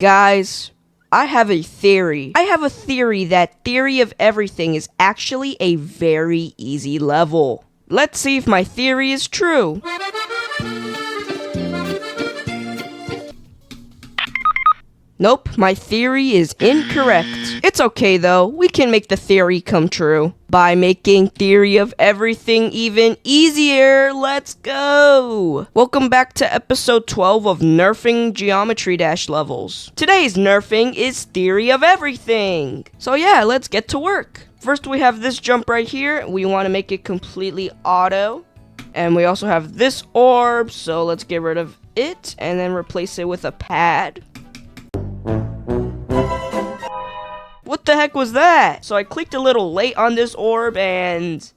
Guys, I have a theory. I have a theory that Theory of Everything is actually a very easy level. Let's see if my theory is true. Nope, my theory is incorrect. It's okay though, we can make the theory come true by making Theory of Everything even easier. Let's go! Welcome back to episode 12 of nerfing Geometry Dash levels. Today's nerfing is Theory of Everything. So yeah, let's get to work. First we have this jump right here. We want to make it completely auto. And we also have this orb, so let's get rid of it and then replace it with a pad. What the heck was that? So I clicked a little late on this orb and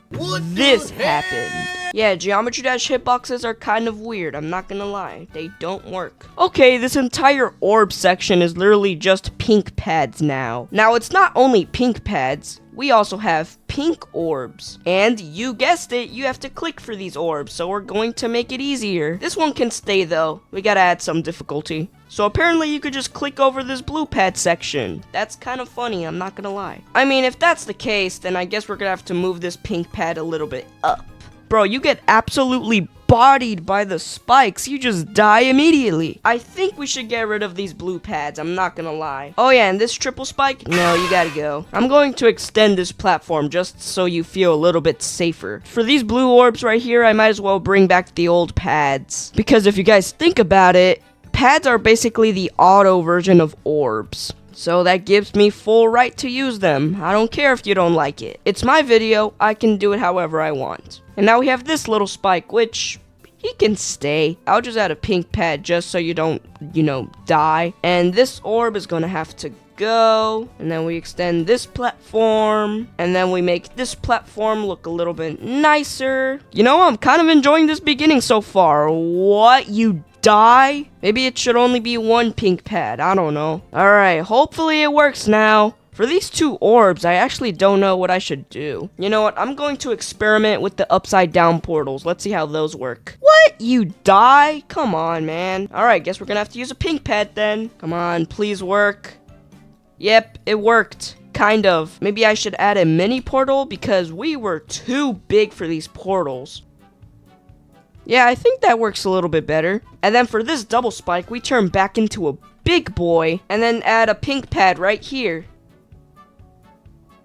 this happened. Yeah, Geometry Dash hitboxes are kind of weird, I'm not gonna lie. They don't work. Okay, this entire orb section is literally just pink pads now. Now, it's not only pink pads. We also have pink orbs. And you guessed it, you have to click for these orbs, so we're going to make it easier. This one can stay though. We gotta add some difficulty. So apparently you could just click over this blue pad section. That's kind of funny, I'm not gonna lie. I mean, if that's the case, then I guess we're gonna have to move this pink pad a little bit up. Bro, you get absolutely bodied by the spikes. You just die immediately. I think we should get rid of these blue pads. I'm not gonna lie. Oh yeah, and this triple spike? No, you gotta go. I'm going to extend this platform just so you feel a little bit safer. For these blue orbs right here, I might as well bring back the old pads. Because if you guys think about it, pads are basically the auto version of orbs. So that gives me full right to use them. I don't care if you don't like it. It's my video, I can do it however I want. And now we have this little spike, which he can stay. I'll just add a pink pad just so you don't, die. And this orb is gonna have to go. And then we extend this platform. And then we make this platform look a little bit nicer. I'm kind of enjoying this beginning so far. What, you die? Maybe it should only be one pink pad. I don't know. Alright, hopefully it works now. For these two orbs, I actually don't know what I should do. You know what? I'm going to experiment with the upside down portals. Let's see how those work. What? You die? Come on, man. Alright, guess we're gonna have to use a pink pad then. Come on, please work. Yep, it worked. Kind of. Maybe I should add a mini portal because we were too big for these portals. Yeah, I think that works a little bit better. And then for this double spike, we turn back into a big boy and then add a pink pad right here.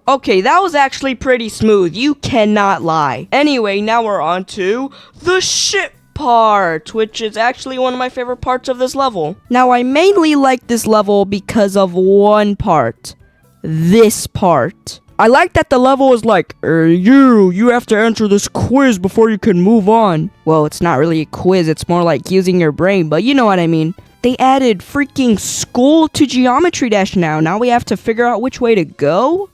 Okay, that was actually pretty smooth. You cannot lie. Anyway, now we're on to the ship part, which is actually one of my favorite parts of this level. Now, I mainly like this level because of one part. This part. I like that the level is like, you have to answer this quiz before you can move on. Well, it's not really a quiz, it's more like using your brain, but you know what I mean. They added freaking school to Geometry Dash now. Now we have to figure out which way to go?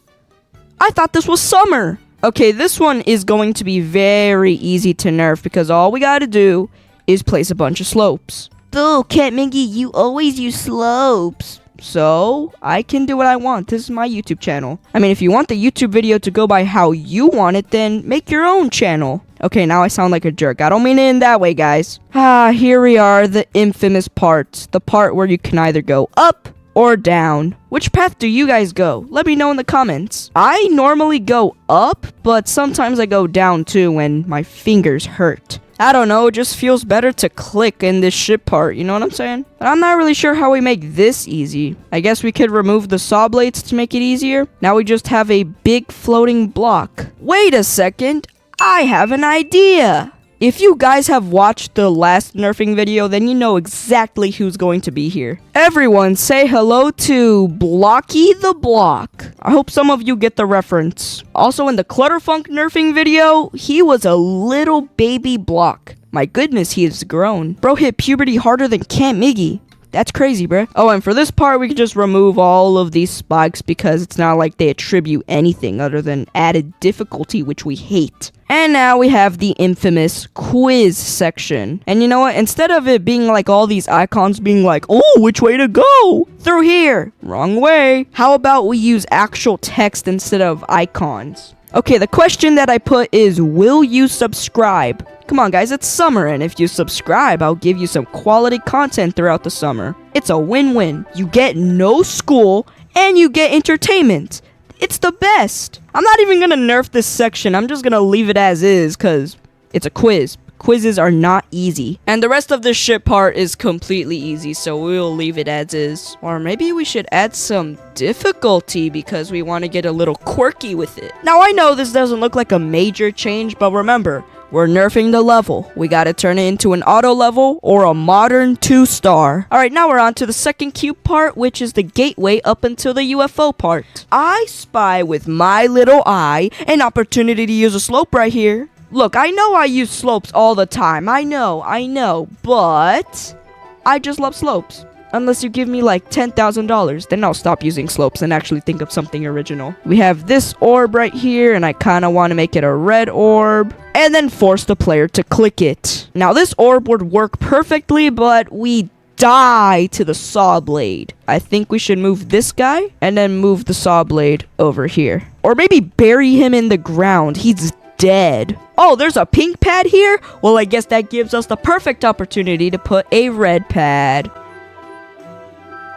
I thought this was summer. Okay, this one is going to be very easy to nerf because all we gotta do is place a bunch of slopes. Oh, Cat Mingy, you always use slopes. So, I can do what I want. This is my YouTube channel. I mean, if you want the YouTube video to go by how you want it, then make your own channel. Okay, now I sound like a jerk. I don't mean it in that way, guys. Here we are, the infamous part. The part where you can either go up or down. Which path do you guys go? Let me know in the comments. I normally go up, but sometimes I go down too when my fingers hurt. I don't know, it just feels better to click in this ship part, you know what I'm saying? But I'm not really sure how we make this easy. I guess we could remove the saw blades to make it easier. Now we just have a big floating block. Wait a second, I have an idea! If you guys have watched the last nerfing video, then you know exactly who's going to be here. Everyone say hello to Blocky the Block. I hope some of you get the reference. Also in the Clutterfunk nerfing video, he was a little baby block. My goodness, he has grown. Bro hit puberty harder than Camp Miggy. That's crazy, bruh. Oh, and for this part, we can just remove all of these spikes because it's not like they attribute anything other than added difficulty, which we hate. And now we have the infamous quiz section. And you know what? Instead of it being like all these icons being like, oh, which way to go? Through here. Wrong way. How about we use actual text instead of icons? Okay, the question that I put is, will you subscribe? Come on, guys, it's summer, and if you subscribe, I'll give you some quality content throughout the summer. It's a win-win. You get no school, and you get entertainment. It's the best. I'm not even gonna nerf this section. I'm just gonna leave it as is, because it's a quiz. Quizzes are not easy. And the rest of this ship part is completely easy, so we'll leave it as is. Or maybe we should add some difficulty because we want to get a little quirky with it. Now, I know this doesn't look like a major change, but remember, we're nerfing the level. We gotta turn it into an auto level or a modern 2-star. Alright, now we're on to the second cube part, which is the gateway up until the UFO part. I spy with my little eye an opportunity to use a slope right here. Look, I know I use slopes all the time. I know, but I just love slopes. Unless you give me like $10,000, then I'll stop using slopes and actually think of something original. We have this orb right here, and I kind of want to make it a red orb, and then force the player to click it. Now, this orb would work perfectly, but we die to the saw blade. I think we should move this guy, and then move the saw blade over here. Or maybe bury him in the ground. He's dead. Oh, there's a pink pad here? Well, I guess that gives us the perfect opportunity to put a red pad.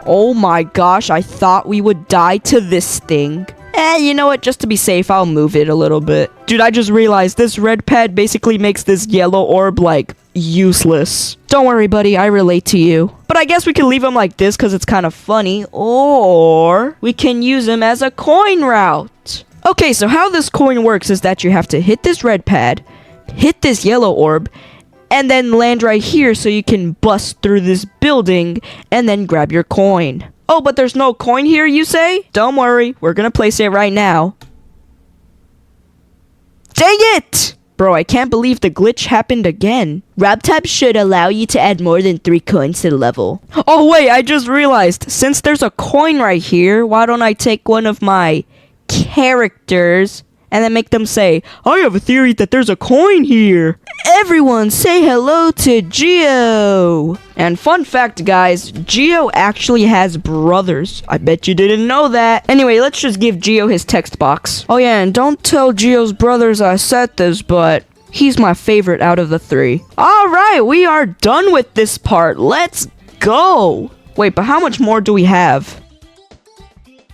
Oh my gosh, I thought we would die to this thing. You know what? Just to be safe, I'll move it a little bit. Dude, I just realized this red pad basically makes this yellow orb, like, useless. Don't worry, buddy. I relate to you. But I guess we can leave him like this because it's kind of funny. Or we can use him as a coin route. Okay, so how this coin works is that you have to hit this red pad, hit this yellow orb, and then land right here so you can bust through this building and then grab your coin. Oh, but there's no coin here, you say? Don't worry, we're gonna place it right now. Dang it! Bro, I can't believe the glitch happened again. RobTab should allow you to add more than 3 coins to the level. Oh wait, I just realized, since there's a coin right here, why don't I take one of my characters and then make them say, I have a theory that there's a coin here. Everyone say hello to Geo. And fun fact, guys, Geo actually has brothers. I bet you didn't know that. Anyway, let's just give Geo his text box. Oh yeah, and don't tell Geo's brothers I said this, but he's my favorite out of the 3. Alright, we are done with this part. Let's go. Wait, but how much more do we have?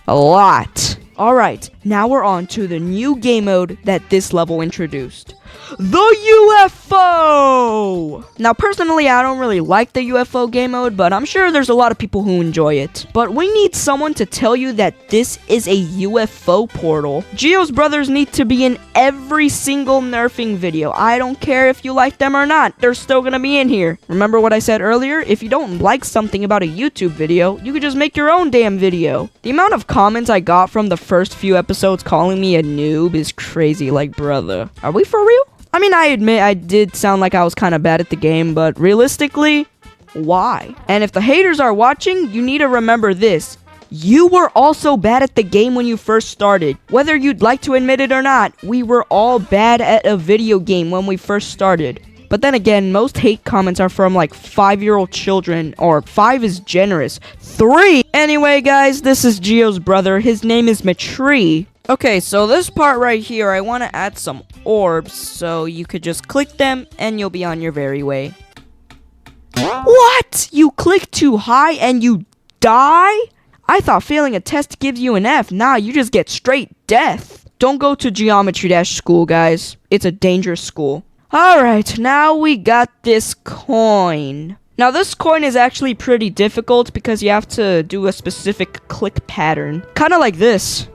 A lot. Alright, now we're on to the new game mode that this level introduced. The UFO! Now, personally, I don't really like the UFO game mode, but I'm sure there's a lot of people who enjoy it. But we need someone to tell you that this is a UFO portal. Geo's brothers need to be in every single nerfing video. I don't care if you like them or not. They're still gonna be in here. Remember what I said earlier? If you don't like something about a YouTube video, you could just make your own damn video. The amount of comments I got from the first few episodes calling me a noob is crazy. Like, brother, are we for real? I mean, I admit I did sound like I was kind of bad at the game, but realistically, why? And if the haters are watching, you need to remember this. You were also bad at the game when you first started. Whether you'd like to admit it or not, we were all bad at a video game when we first started. But then again, most hate comments are from like 5-year-old children, or 5 is generous. 3! Anyway, guys, this is Geo's brother. His name is Matree. Okay, so this part right here, I want to add some orbs, so you could just click them, and you'll be on your very way. What? You click too high and you die? I thought failing a test gives you an F. Nah, you just get straight death. Don't go to Geometry Dash school, guys. It's a dangerous school. Alright, now we got this coin. Now, this coin is actually pretty difficult because you have to do a specific click pattern. Kind of like this.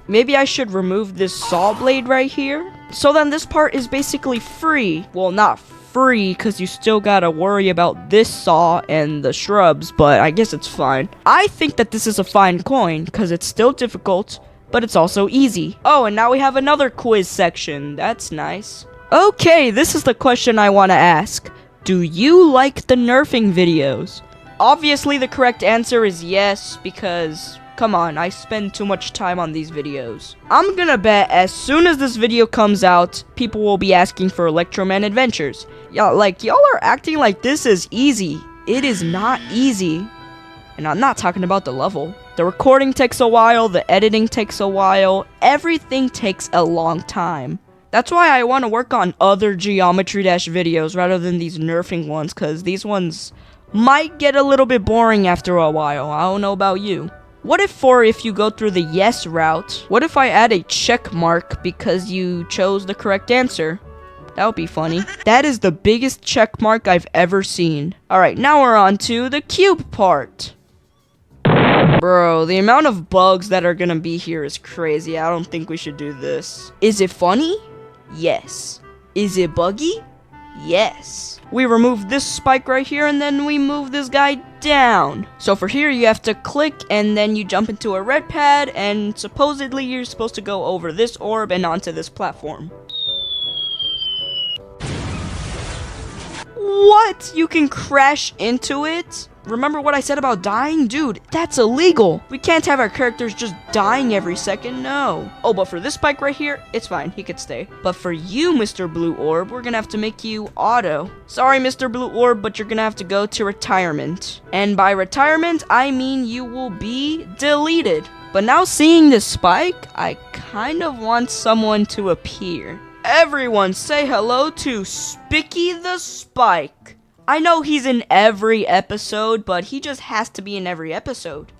Maybe I should remove this saw blade right here. So then this part is basically free. Well, not free, because you still gotta worry about this saw and the shrubs, but I guess it's fine. I think that this is a fine coin, because it's still difficult, but it's also easy. Oh, and now we have another quiz section. That's nice. Okay, this is the question I want to ask. Do you like the nerfing videos? Obviously, the correct answer is yes, because come on, I spend too much time on these videos. I'm gonna bet as soon as this video comes out, people will be asking for Electroman Adventures. Y'all are acting like this is easy. It is not easy. And I'm not talking about the level. The recording takes a while, the editing takes a while, everything takes a long time. That's why I want to work on other Geometry Dash videos rather than these nerfing ones, because these ones might get a little bit boring after a while. I don't know about you. What if you go through the yes route, what if I add a check mark because you chose the correct answer? That would be funny. That is the biggest check mark I've ever seen. Alright, now we're on to the cube part. Bro, the amount of bugs that are gonna be here is crazy. I don't think we should do this. Is it funny? Yes. Is it buggy? Yes. We remove this spike right here, and then we move this guy down. So for here, you have to click, and then you jump into a red pad, and supposedly you're supposed to go over this orb and onto this platform. What? You can crash into it? Remember what I said about dying? Dude, that's illegal. We can't have our characters just dying every second, no. Oh, but for this spike right here, it's fine, he could stay. But for you, Mr. Blue Orb, we're gonna have to make you auto. Sorry, Mr. Blue Orb, but you're gonna have to go to retirement. And by retirement, I mean you will be deleted. But now seeing this spike, I kind of want someone to appear. Everyone say hello to Spicky the Spike. I know he's in every episode, but he just has to be in every episode.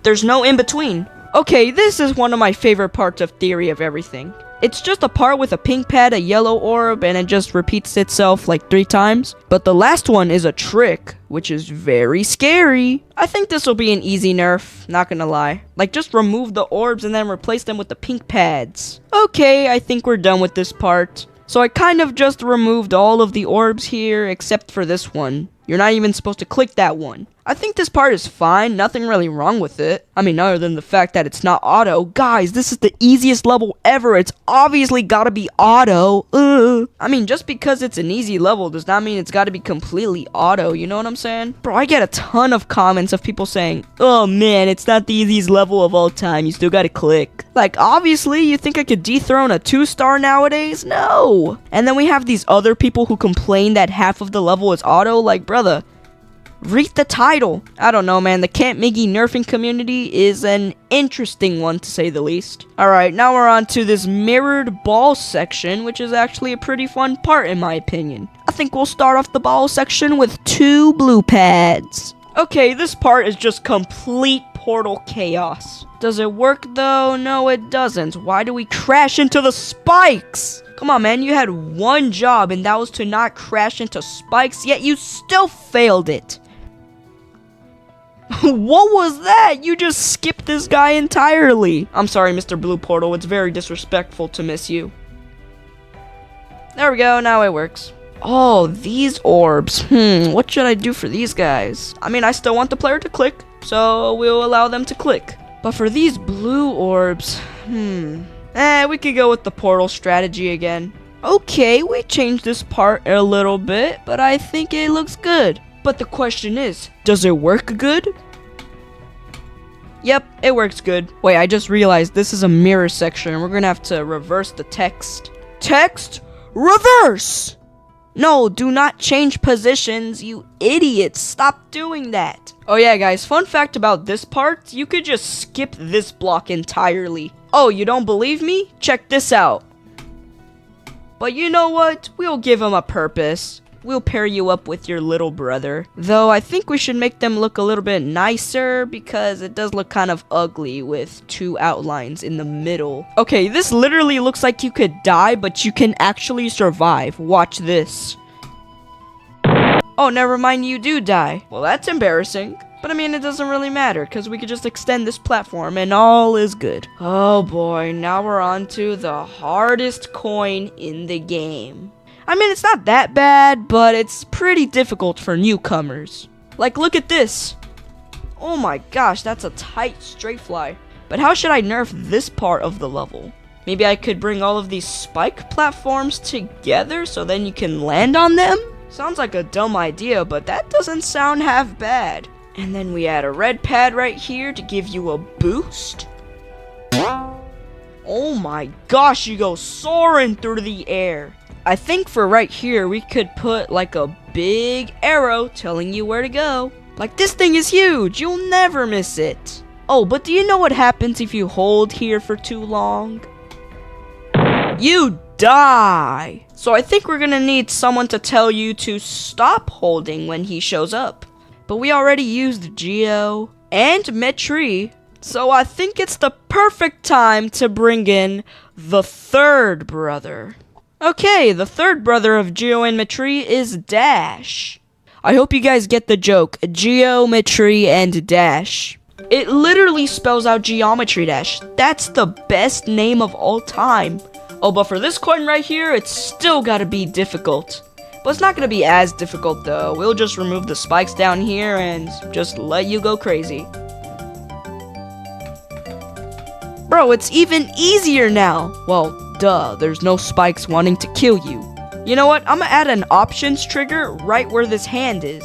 There's no in between. Okay, this is one of my favorite parts of Theory of Everything. It's just a part with a pink pad, a yellow orb, and it just repeats itself like 3 times. But the last one is a trick, which is very scary. I think this will be an easy nerf, not gonna lie. Like, just remove the orbs and then replace them with the pink pads. Okay, I think we're done with this part. So I kind of just removed all of the orbs here, except for this one. You're not even supposed to click that one. I think this part is fine, nothing really wrong with it. I mean, other than the fact that it's not auto. Guys, this is the easiest level ever. It's obviously gotta be auto. I mean, just because it's an easy level does not mean it's gotta be completely auto, you know what I'm saying? Bro, I get a ton of comments of people saying, oh man, it's not the easiest level of all time, you still gotta click. Like, obviously, you think I could dethrone a 2-star nowadays? No! And then we have these other people who complain that half of the level is auto, like, brother, read the title. I don't know, man. The Camp Miggy nerfing community is an interesting one, to say the least. Alright, now we're on to this mirrored ball section, which is actually a pretty fun part, in my opinion. I think we'll start off the ball section with 2 blue pads. Okay, this part is just complete portal chaos. Does it work, though? No, it doesn't. Why do we crash into the spikes? Come on, man, you had one job, and that was to not crash into spikes, yet you still failed it. What was that? You just skipped this guy entirely. I'm sorry, Mr. Blue Portal. It's very disrespectful to miss you. There we go. Now it works. Oh, these orbs. What should I do for these guys? I mean, I still want the player to click, so we'll allow them to click. But for these blue orbs, we could go with the portal strategy again. Okay, we changed this part a little bit, but I think it looks good. But the question is, does it work good? Yep, it works good. Wait, I just realized this is a mirror section. We're gonna have to reverse the text. Text? Reverse! No, do not change positions, you idiots. Stop doing that. Oh yeah, guys, fun fact about this part, you could just skip this block entirely. Oh, you don't believe me? Check this out. But you know what? We'll give him a purpose. We'll pair you up with your little brother. Though I think we should make them look a little bit nicer because it does look kind of ugly with 2 outlines in the middle. Okay, this literally looks like you could die, but you can actually survive. Watch this. Oh, never mind, you do die. Well, that's embarrassing. But I mean, it doesn't really matter because we could just extend this platform and all is good. Oh boy, now we're on to the hardest coin in the game. I mean, it's not that bad, but it's pretty difficult for newcomers. Like, look at this. Oh my gosh, that's a tight straight fly. But how should I nerf this part of the level? Maybe I could bring all of these spike platforms together so then you can land on them? Sounds like a dumb idea, but that doesn't sound half bad. And then we add a red pad right here to give you a boost. Oh my gosh, you go soaring through the air. I think for right here, we could put like a big arrow telling you where to go. Like, this thing is huge. You'll never miss it. Oh, but do you know what happens if you hold here for too long? You die. So I think we're gonna need someone to tell you to stop holding when he shows up. But we already used Geo and Metry, so I think it's the perfect time to bring in the third brother. Okay, the third brother of Geo and Metry is Dash. I hope you guys get the joke, geometry and dash. It literally spells out geometry dash. That's the best name of all time. Oh, but for this coin right here, it's still gotta be difficult. But it's not gonna be as difficult though. We'll just remove the spikes down here and just let you go crazy. Bro, it's even easier now. Well, duh, there's no spikes wanting to kill you. You know what? I'm gonna add an options trigger right where this hand is.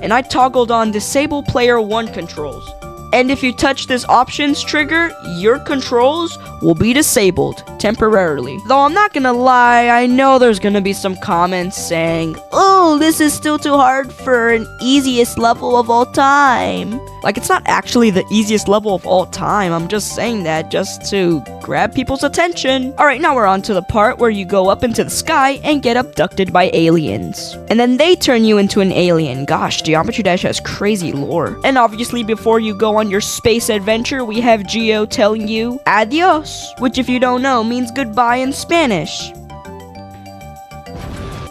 And I toggled on disable player 1 controls. And if you touch this options trigger, your controls will be disabled temporarily. Though I'm not gonna lie, I know there's gonna be some comments saying, oh, this is still too hard for an easiest level of all time. Like, it's not actually the easiest level of all time. I'm just saying that just to grab people's attention. Alright, now we're on to the part where you go up into the sky and get abducted by aliens. And then they turn you into an alien. Gosh, Geometry Dash has crazy lore. And obviously, before you go on your space adventure, we have Geo telling you adios, which if you don't know means goodbye in Spanish.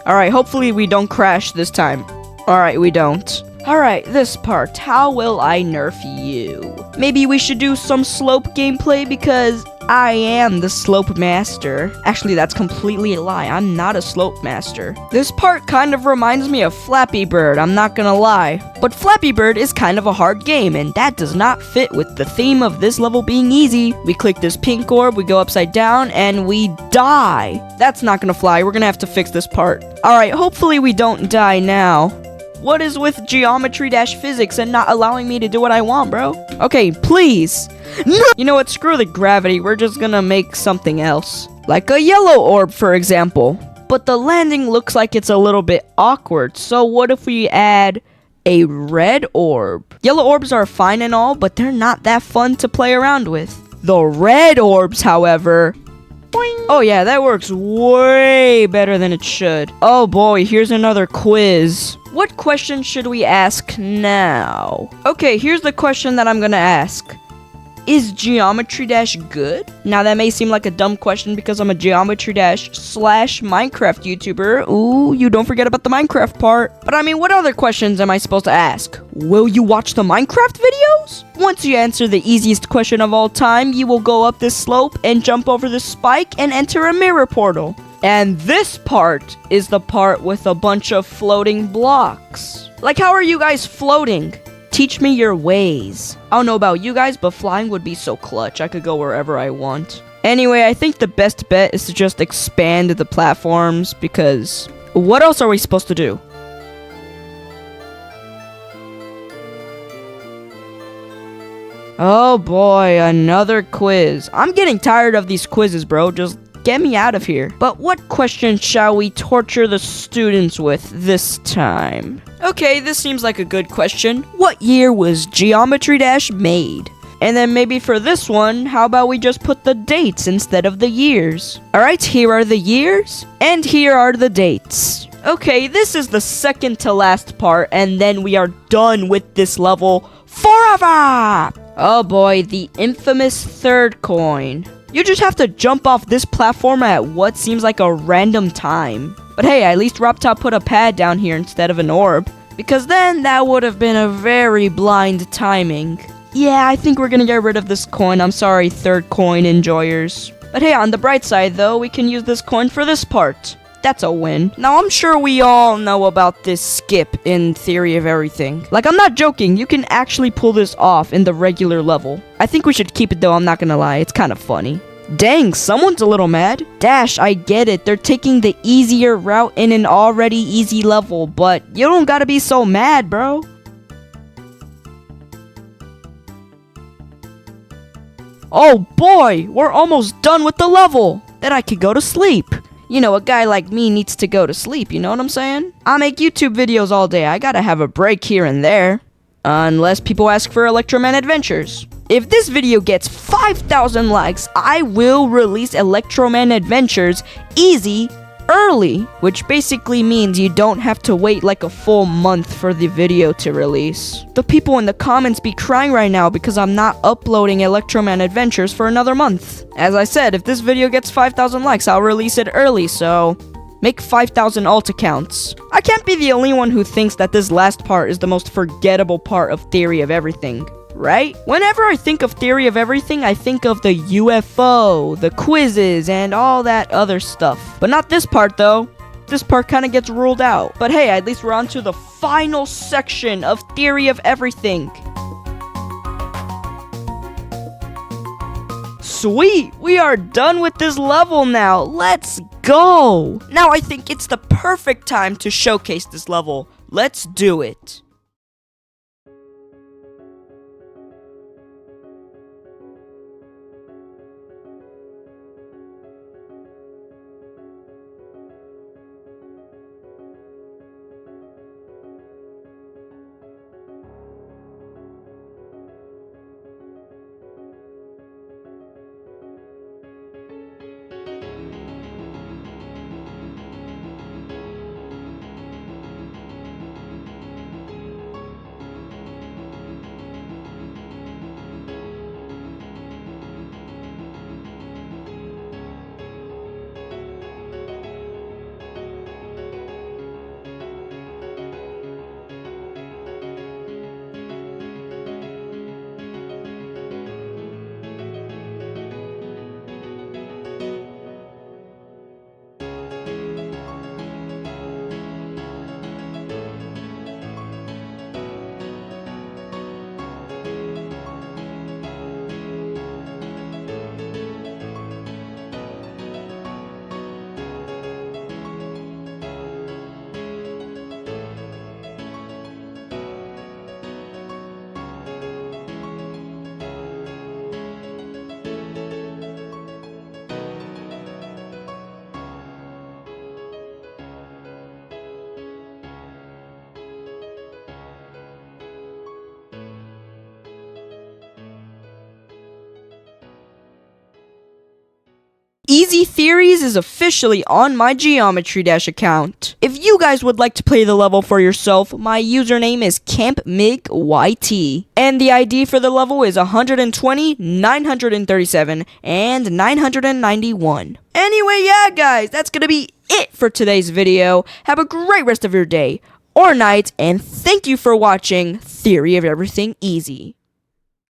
Alright, hopefully we don't crash this time. Alright, we don't. Alright, this part, how will I nerf you? Maybe we should do some slope gameplay because I am the slope master. Actually, that's completely a lie. I'm not a slope master. This part kind of reminds me of Flappy Bird, I'm not gonna lie. But Flappy Bird is kind of a hard game, and that does not fit with the theme of this level being easy. We click this pink orb, we go upside down, and we die. That's not gonna fly. We're gonna have to fix this part. Alright, hopefully we don't die now. What is with geometry dash physics and not allowing me to do what I want, bro? Okay, please. No! You know what? Screw the gravity. We're just gonna make something else. Like a yellow orb, for example. But the landing looks like it's a little bit awkward. So what if we add a red orb? Yellow orbs are fine and all, but they're not that fun to play around with. The red orbs, however... Boing. Oh yeah, that works way better than it should. Oh boy, here's another quiz. What question should we ask now? Okay, here's the question that I'm gonna ask. Is Geometry Dash good? Now that may seem like a dumb question because I'm a Geometry Dash / Minecraft YouTuber. Ooh, you don't forget about the Minecraft part. But I mean, what other questions am I supposed to ask? Will you watch the Minecraft videos? Once you answer the easiest question of all time, you will go up this slope and jump over this spike and enter a mirror portal. And this part is the part with a bunch of floating blocks. Like, how are you guys floating? Teach me your ways. I don't know about you guys, but flying would be so clutch. I could go wherever I want. Anyway, I think the best bet is to just expand the platforms because what else are we supposed to do? Oh boy, another quiz. I'm getting tired of these quizzes, bro. Just get me out of here. But what question shall we torture the students with this time? Okay, this seems like a good question. What year was Geometry Dash made? And then maybe for this one, how about we just put the dates instead of the years? Alright, here are the years, and here are the dates. Okay, this is the second to last part, and then we are done with this level forever! Oh boy, the infamous third coin. You just have to jump off this platform at what seems like a random time. But hey, at least Reptile put a pad down here instead of an orb. Because then that would have been a very blind timing. Yeah, I think we're gonna get rid of this coin. I'm sorry, third coin enjoyers. But hey, on the bright side though, we can use this coin for this part. That's a win. Now, I'm sure we all know about this skip in Theory of Everything. Like, I'm not joking. You can actually pull this off in the regular level. I think we should keep it though, I'm not gonna lie. It's kind of funny. Dang, someone's a little mad. Dash, I get it. They're taking the easier route in an already easy level, but you don't gotta be so mad, bro. Oh boy, we're almost done with the level. Then I could go to sleep. You know, a guy like me needs to go to sleep, you know what I'm saying? I make YouTube videos all day. I gotta have a break here and there. Unless people ask for Electroman Adventures. If this video gets 5,000 likes, I will release Electroman Adventures Easy early, which basically means you don't have to wait like a full month for the video to release. The people in the comments be crying right now because I'm not uploading Electroman Adventures for another month. As I said, if this video gets 5,000 likes, I'll release it early, so make 5,000 alt accounts. I can't be the only one who thinks that this last part is the most forgettable part of Theory of Everything, right? Whenever I think of Theory of Everything, I think of the UFO, the quizzes, and all that other stuff. But not this part, though. This part kind of gets ruled out. But hey, at least we're on to the final section of Theory of Everything. Sweet! We are done with this level now. Let's go! Now I think it's the perfect time to showcase this level. Let's do it. Easy Theories is officially on my geometrydash account. If you guys would like to play the level for yourself, my username is campmigyt, and the ID for the level is 120, 937, and 991. Anyway, yeah guys, that's gonna be it for today's video. Have a great rest of your day or night, and thank you for watching Theory of Everything Easy.